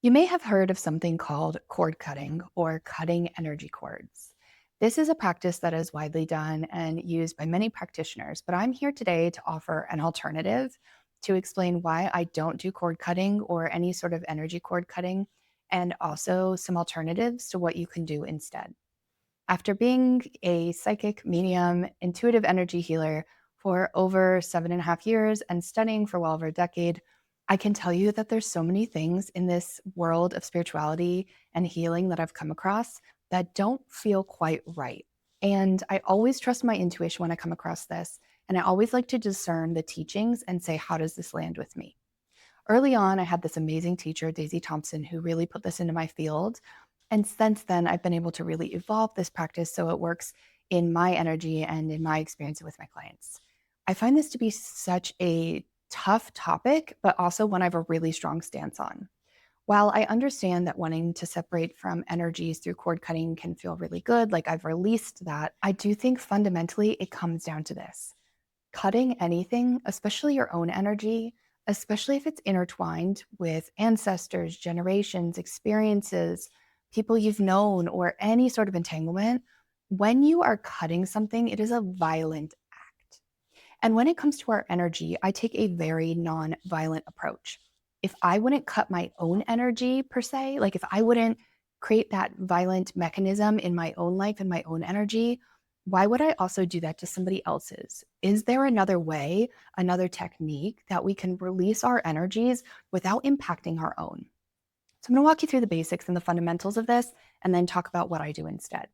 You may have heard of something called cord cutting or cutting energy cords. This is a practice that is widely done and used by many practitioners, but I'm here today to offer an alternative to explain why I don't do cord cutting or any sort of energy cord cutting, and also some alternatives to what you can do instead. After being a psychic, medium, intuitive energy healer for over 7.5 years and studying for well over a decade, I can tell you that there's so many things in this world of spirituality and healing that I've come across that don't feel quite right. And I always trust my intuition when I come across this. And I always like to discern the teachings and say, how does this land with me? Early on, I had this amazing teacher, Daisy Thompson, who really put this into my field. And since then, I've been able to really evolve this practice so it works in my energy and in my experience with my clients. I find this to be such a tough topic, but also one I have a really strong stance on. While I understand that wanting to separate from energies through cord cutting can feel really good, like I've released that, I do think fundamentally it comes down to this: cutting anything, especially your own energy, especially if it's intertwined with ancestors, generations, experiences, people you've known, or any sort of entanglement. When you are cutting something, it is a violent act. And when it comes to our energy, I take a very non-violent approach. If I wouldn't cut my own energy per se, like if I wouldn't create that violent mechanism in my own life and my own energy, why would I also do that to somebody else's? Is there another way, another technique that we can release our energies without impacting our own? So I'm going to walk you through the basics and the fundamentals of this and then talk about what I do instead.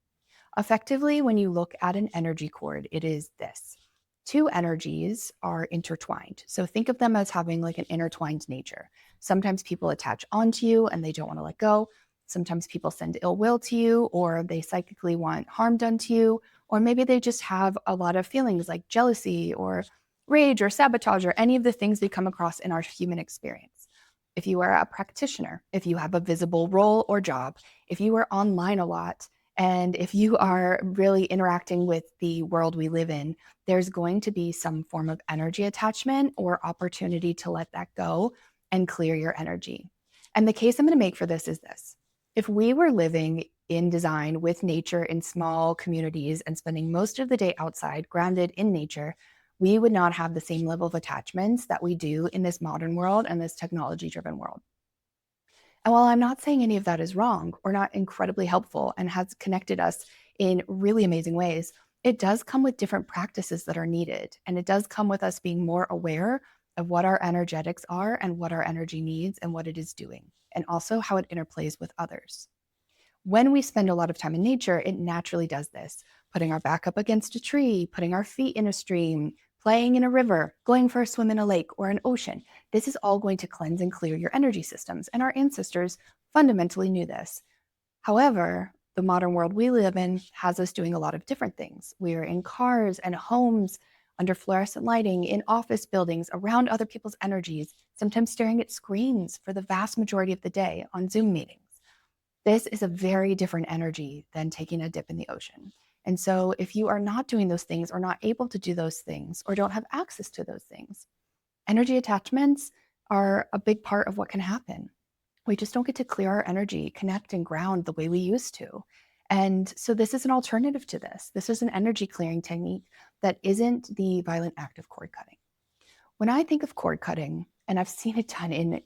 Effectively, when you look at an energy cord, it is this. Two energies are intertwined. So think of them as having like an intertwined nature. Sometimes people attach onto you and they don't want to let go. Sometimes people send ill will to you, or they psychically want harm done to you, or maybe they just have a lot of feelings like jealousy or rage or sabotage or any of the things we come across in our human experience. If you are a practitioner, if you have a visible role or job, if you are online a lot, and if you are really interacting with the world we live in, there's going to be some form of energy attachment or opportunity to let that go and clear your energy. And the case I'm going to make for this is this: if we were living in design with nature in small communities and spending most of the day outside, grounded in nature, we would not have the same level of attachments that we do in this modern world and this technology driven world. And while I'm not saying any of that is wrong or not incredibly helpful and has connected us in really amazing ways, it does come with different practices that are needed. And it does come with us being more aware of what our energetics are and what our energy needs and what it is doing, and also how it interplays with others. When we spend a lot of time in nature, it naturally does this: putting our back up against a tree, putting our feet in a stream, playing in a river, going for a swim in a lake or an ocean. This is all going to cleanse and clear your energy systems. And our ancestors fundamentally knew this. However, the modern world we live in has us doing a lot of different things. We are in cars and homes, under fluorescent lighting, in office buildings, around other people's energies, sometimes staring at screens for the vast majority of the day on Zoom meetings. This is a very different energy than taking a dip in the ocean. And so if you are not doing those things or not able to do those things or don't have access to those things, energy attachments are a big part of what can happen. We just don't get to clear our energy, connect and ground the way we used to. And so this is an alternative to this. This is an energy clearing technique that isn't the violent act of cord cutting. When I think of cord cutting, and I've seen it done in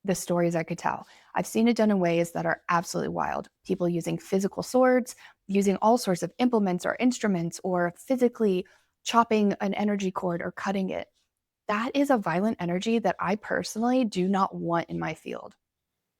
the stories I could tell, I've seen it done in ways that are absolutely wild. People using physical swords, using all sorts of implements or instruments, or physically chopping an energy cord or cutting it. That is a violent energy that I personally do not want in my field.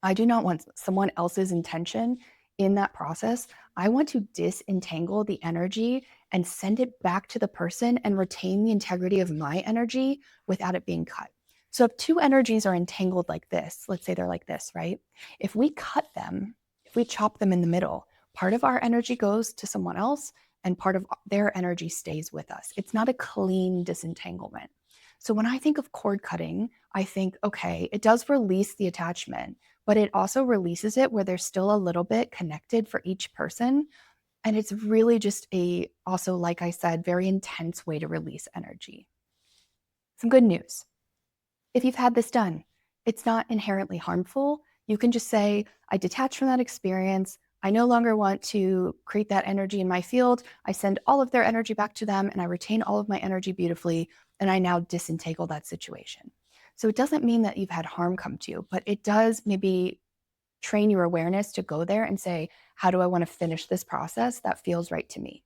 I do not want someone else's intention in that process. I want to disentangle the energy and send it back to the person and retain the integrity of my energy without it being cut. So if two energies are entangled like this, let's say they're like this, right? If we cut them, if we chop them in the middle, part of our energy goes to someone else and part of their energy stays with us. It's not a clean disentanglement. So when I think of cord cutting, I think, okay, it does release the attachment, but it also releases it where there's still a little bit connected for each person. And it's really just also, like I said, very intense way to release energy. Some good news: if you've had this done, it's not inherently harmful. You can just say, I detach from that experience. I no longer want to create that energy in my field. I send all of their energy back to them and I retain all of my energy beautifully. And I now disentangle that situation. So it doesn't mean that you've had harm come to you, but it does maybe train your awareness to go there and say, how do I want to finish this process that feels right to me?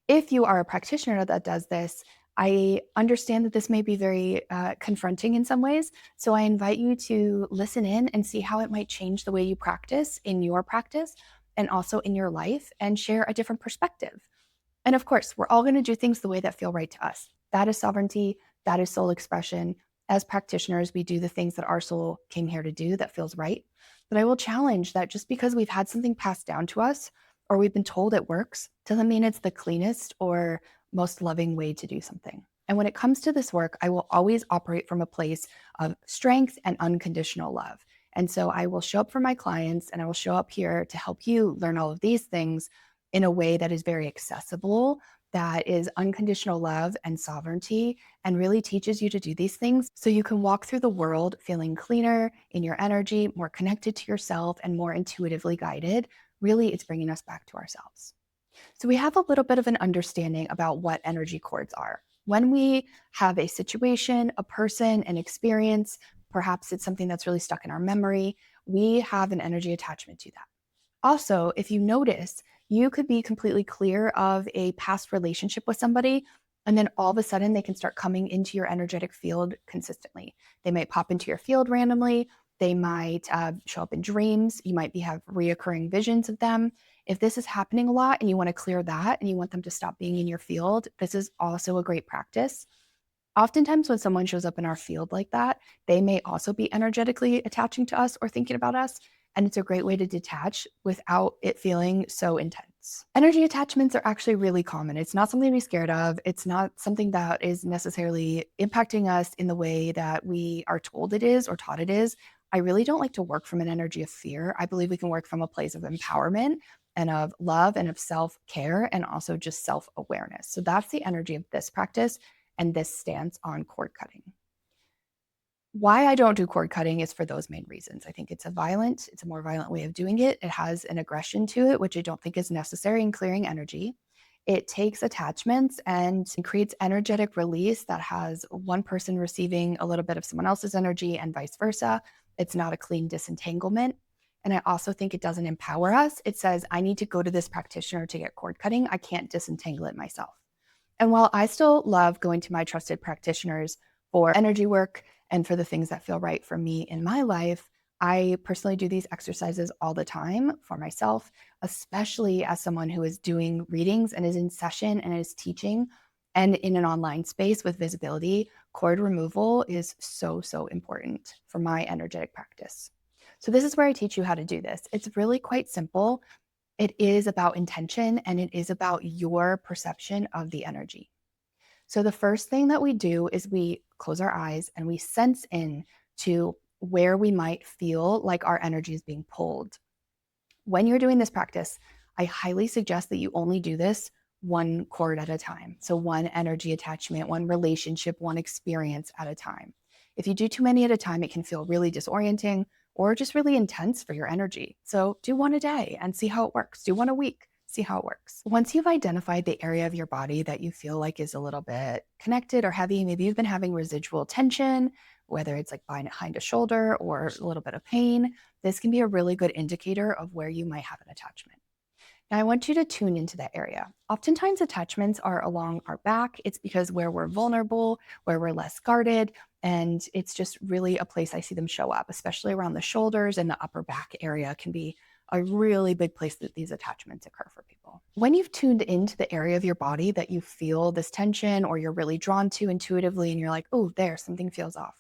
If you are a practitioner that does this, I understand that this may be very confronting in some ways. So I invite you to listen in and see how it might change the way you practice in your practice and also in your life and share a different perspective. And of course, we're all going to do things the way that feel right to us. That is sovereignty, that is soul expression. As practitioners, we do the things that our soul came here to do that feels right. But I will challenge that just because we've had something passed down to us or we've been told it works doesn't mean it's the cleanest or most loving way to do something. And when it comes to this work, I will always operate from a place of strength and unconditional love. And so I will show up for my clients and I will show up here to help you learn all of these things in a way that is very accessible, that is unconditional love and sovereignty, and really teaches you to do these things so you can walk through the world feeling cleaner in your energy, more connected to yourself, and more intuitively guided. Really, it's bringing us back to ourselves. So, we have a little bit of an understanding about what energy cords are. When we have a situation, a person, an experience, perhaps it's something that's really stuck in our memory, we have an energy attachment to that. Also, if you notice, you could be completely clear of a past relationship with somebody, and then all of a sudden they can start coming into your energetic field consistently. They might pop into your field randomly. They might show up in dreams. You might have reoccurring visions of them. If this is happening a lot and you want to clear that and you want them to stop being in your field, this is also a great practice. Oftentimes, when someone shows up in our field like that, they may also be energetically attaching to us or thinking about us. And it's a great way to detach without it feeling so intense. Energy attachments are actually really common. It's not something to be scared of. It's not something that is necessarily impacting us in the way that we are told it is or taught it is. I really don't like to work from an energy of fear. I believe we can work from a place of empowerment and of love and of self care and also just self awareness. So that's the energy of this practice and this stance on cord cutting. Why I don't do cord cutting is for those main reasons. I think it's a more violent way of doing it. It has an aggression to it, which I don't think is necessary in clearing energy. It takes attachments and creates energetic release that has one person receiving a little bit of someone else's energy and vice versa. It's not a clean disentanglement. And I also think it doesn't empower us. It says, I need to go to this practitioner to get cord cutting. I can't disentangle it myself. And while I still love going to my trusted practitioners for energy work and for the things that feel right for me in my life, I personally do these exercises all the time for myself, especially as someone who is doing readings and is in session and is teaching and in an online space with visibility. Cord removal is so, so important for my energetic practice. So, this is where I teach you how to do this. It's really quite simple. It is about intention and it is about your perception of the energy. So the first thing that we do is we close our eyes and we sense in to where we might feel like our energy is being pulled. When you're doing this practice, I highly suggest that you only do this one cord at a time. So one energy attachment, one relationship, one experience at a time. If you do too many at a time, it can feel really disorienting or just really intense for your energy. So do one a day and see how it works. Do one a week, see how it works. Once you've identified the area of your body that you feel like is a little bit connected or heavy, maybe you've been having residual tension, whether it's like behind a shoulder or a little bit of pain, this can be a really good indicator of where you might have an attachment. Now, I want you to tune into that area. Oftentimes, attachments are along our back. It's because where we're vulnerable, where we're less guarded, and it's just really a place I see them show up, especially around the shoulders and the upper back area can be a really big place that these attachments occur for people. When you've tuned into the area of your body that you feel this tension or you're really drawn to intuitively, and you're like, oh, there, something feels off.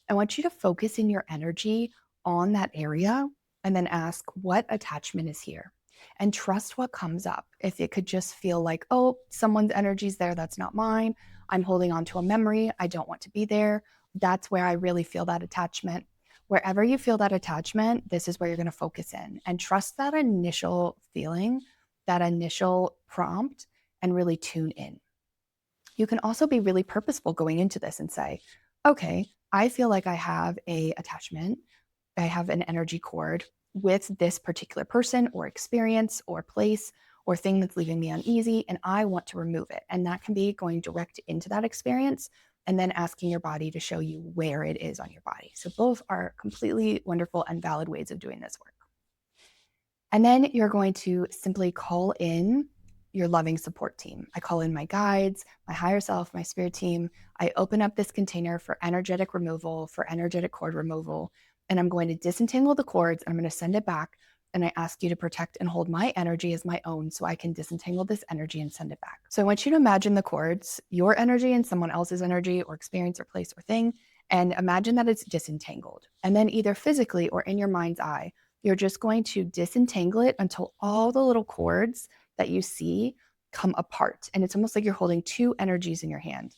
I want you to focus in your energy on that area and then ask, what attachment is here? And trust what comes up. If it could just feel like, oh, someone's energy's there, that's not mine. I'm holding on to a memory. I don't want to be there. That's where I really feel that attachment. Wherever you feel that attachment, this is where you're going to focus in and trust that initial feeling, that initial prompt, and really tune in. You can also be really purposeful going into this and say, okay, I feel like I have a attachment. I have an energy cord with this particular person or experience or place or thing that's leaving me uneasy, and I want to remove it. And that can be going direct into that experience and then asking your body to show you where it is on your body. So both are completely wonderful and valid ways of doing this work. And then you're going to simply call in your loving support team. I call in my guides, my higher self, my spirit team. I open up this container for energetic removal, for energetic cord removal, and I'm going to disentangle the cords. And I'm going to send it back. And I ask you to protect and hold my energy as my own so I can disentangle this energy and send it back. So I want you to imagine the cords, your energy and someone else's energy or experience or place or thing, and imagine that it's disentangled. And then either physically or in your mind's eye, you're just going to disentangle it until all the little cords that you see come apart. And it's almost like you're holding two energies in your hand.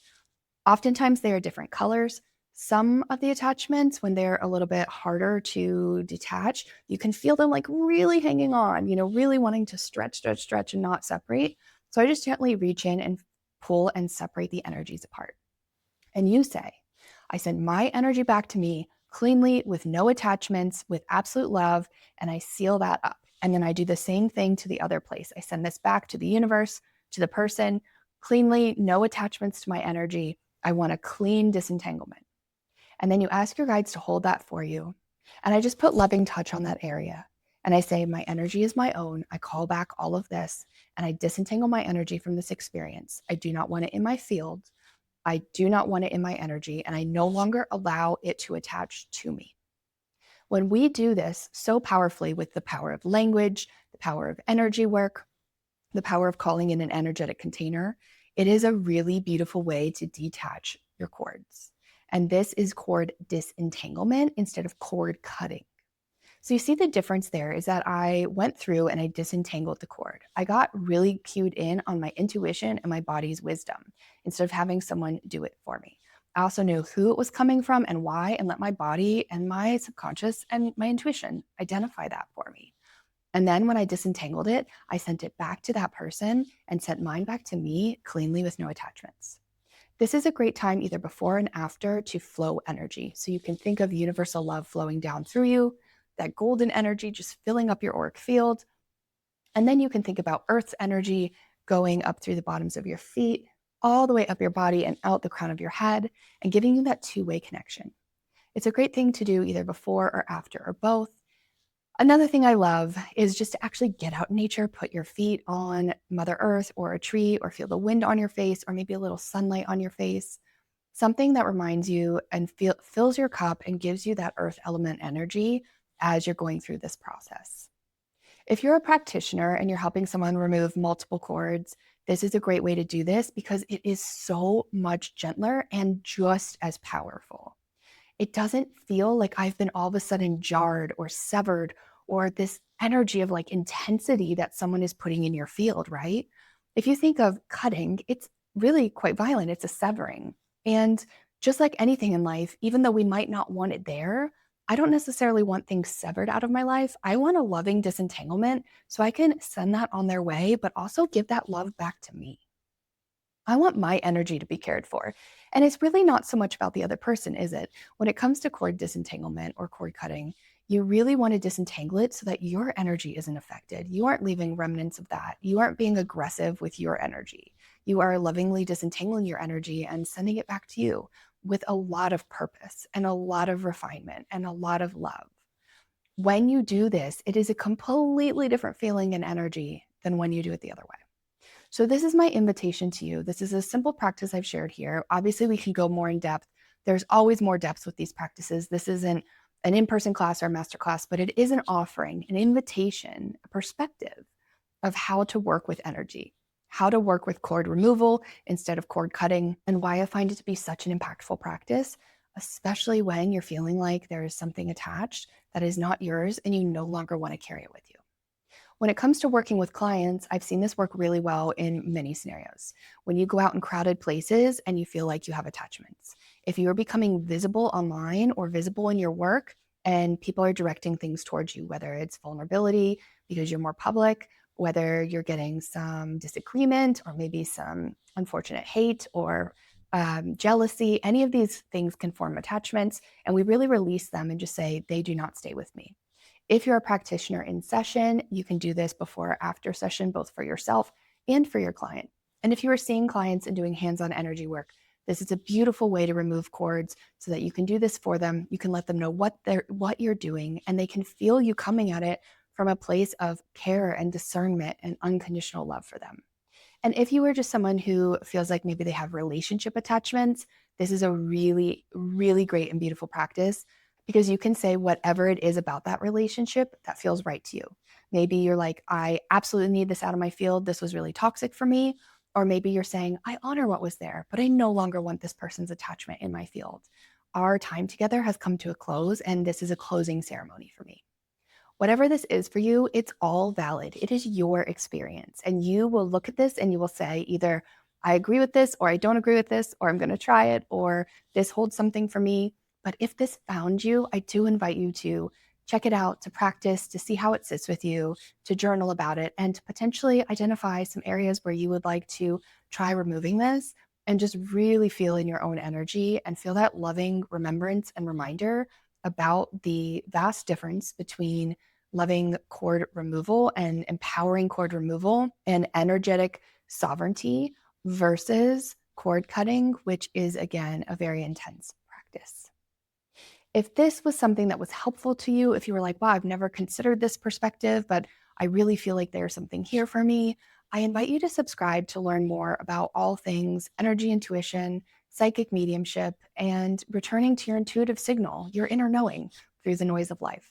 Oftentimes they are different colors. Some of the attachments, when they're a little bit harder to detach, you can feel them like really hanging on, really wanting to stretch and not separate. So I just gently reach in and pull and separate the energies apart. And you say, I send my energy back to me cleanly with no attachments, with absolute love, and I seal that up. And then I do the same thing to the other place. I send this back to the universe, to the person, cleanly, no attachments to my energy. I want a clean disentanglement. And then you ask your guides to hold that for you. And I just put loving touch on that area. And I say, my energy is my own. I call back all of this and I disentangle my energy from this experience. I do not want it in my field. I do not want it in my energy, and I no longer allow it to attach to me. When we do this so powerfully with the power of language, the power of energy work, the power of calling in an energetic container, it is a really beautiful way to detach your cords. And this is cord disentanglement instead of cord cutting. So you see the difference there is that I went through and I disentangled the cord. I got really cued in on my intuition and my body's wisdom instead of having someone do it for me. I also knew who it was coming from and why, and let my body and my subconscious and my intuition identify that for me. And then when I disentangled it, I sent it back to that person and sent mine back to me cleanly with no attachments. This is a great time either before and after to flow energy. So you can think of universal love flowing down through you, that golden energy just filling up your auric field. And then you can think about Earth's energy going up through the bottoms of your feet, all the way up your body and out the crown of your head, and giving you that two-way connection. It's a great thing to do either before or after or both. Another thing I love is just to actually get out in nature, put your feet on Mother Earth or a tree, or feel the wind on your face, or maybe a little sunlight on your face. Something that reminds you and fills your cup and gives you that earth element energy as you're going through this process. If you're a practitioner and you're helping someone remove multiple cords, this is a great way to do this because it is so much gentler and just as powerful. It doesn't feel like I've been all of a sudden jarred or severed or this energy of like intensity that someone is putting in your field, right? If you think of cutting, it's really quite violent. It's a severing. And just like anything in life, even though we might not want it there, I don't necessarily want things severed out of my life. I want a loving disentanglement so I can send that on their way, but also give that love back to me. I want my energy to be cared for. And it's really not so much about the other person, is it? When it comes to cord disentanglement or cord cutting, you really want to disentangle it so that your energy isn't affected. You aren't leaving remnants of that. You aren't being aggressive with your energy. You are lovingly disentangling your energy and sending it back to you with a lot of purpose and a lot of refinement and a lot of love. When you do this, it is a completely different feeling and energy than when you do it the other way. So this is my invitation to you. This is a simple practice I've shared here. Obviously, we can go more in depth. There's always more depth with these practices. This isn't an in-person class or a master class, but it is an offering, an invitation, a perspective of how to work with energy, how to work with cord removal instead of cord cutting, and why I find it to be such an impactful practice, especially when you're feeling like there is something attached that is not yours and you no longer want to carry it with you. When it comes to working with clients, I've seen this work really well in many scenarios. When you go out in crowded places and you feel like you have attachments, if you're becoming visible online or visible in your work and people are directing things towards you, whether it's vulnerability because you're more public, whether you're getting some disagreement or maybe some unfortunate hate or jealousy, any of these things can form attachments, and we really release them and just say, they do not stay with me. If you're a practitioner in session, you can do this before or after session, both for yourself and for your client. And if you are seeing clients and doing hands-on energy work, this is a beautiful way to remove cords so that you can do this for them. You can let them know what you're doing, and they can feel you coming at it from a place of care and discernment and unconditional love for them. And if you are just someone who feels like maybe they have relationship attachments, this is a really, really great and beautiful practice because you can say whatever it is about that relationship that feels right to you. Maybe you're like, I absolutely need this out of my field. This was really toxic for me. Or maybe you're saying, I honor what was there, but I no longer want this person's attachment in my field. Our time together has come to a close, and this is a closing ceremony for me. Whatever this is for you, it's all valid. It is your experience. And you will look at this and you will say either, I agree with this, or I don't agree with this, or I'm going to try it, or this holds something for me. But if this found you, I do invite you to check it out, to practice, to see how it sits with you, to journal about it, and to potentially identify some areas where you would like to try removing this and just really feel in your own energy and feel that loving remembrance and reminder about the vast difference between loving cord removal and empowering cord removal and energetic sovereignty versus cord cutting, which is, again, a very intense practice. If this was something that was helpful to you, if you were like, wow, I've never considered this perspective, but I really feel like there's something here for me, I invite you to subscribe to learn more about all things energy intuition, psychic mediumship, and returning to your intuitive signal, your inner knowing through the noise of life.